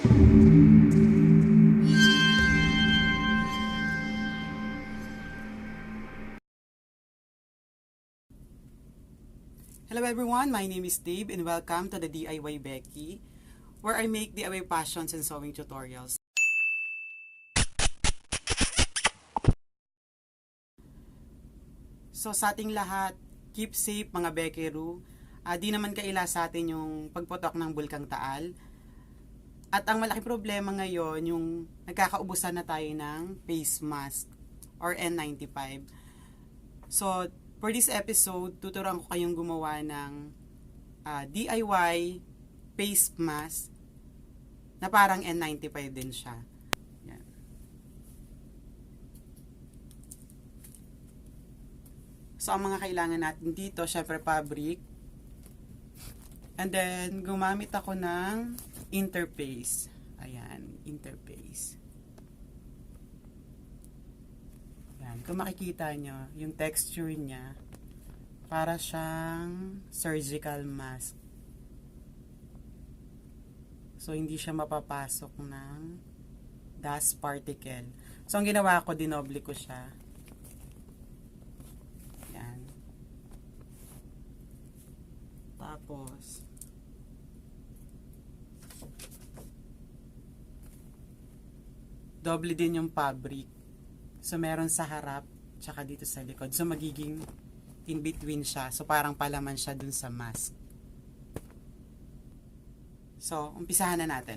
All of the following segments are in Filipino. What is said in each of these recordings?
Hello everyone, my name is Dave and welcome to the DIY Beki, where I make DIY passions and sewing tutorials. So sa ating lahat, keep safe mga Bekeru. Di naman kaila sa atin yung pagputok ng bulkang Taal. At ang malaking problema ngayon, yung nagkakaubusan na tayo ng face mask or N95. So for this episode, tuturuan ko kayong gumawa ng DIY face mask na parang N95 din siya. Yan. So, ang mga kailangan natin dito, syempre fabric. And then, gumamit ako ng interface. Ayan, interface. Kung makikita nyo, yung texture niya, para siyang surgical mask. So, hindi siya mapapasok ng dust particle. So, ang ginawa ko, dinoble ko siya. Yan. Tapos, doble din yung fabric. So, meron sa harap, tsaka dito sa likod. So, magiging in between siya. So, parang palaman siya dun sa mask. So, umpisahan na natin.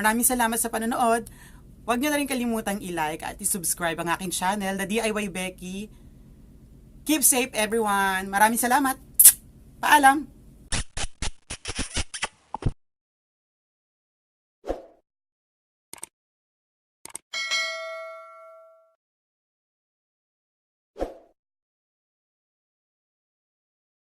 Maraming salamat sa panonood. Huwag niyo na rin kalimutang i-like at i-subscribe ang aking channel, The DIY Beki. Keep safe everyone. Maraming salamat. Paalam.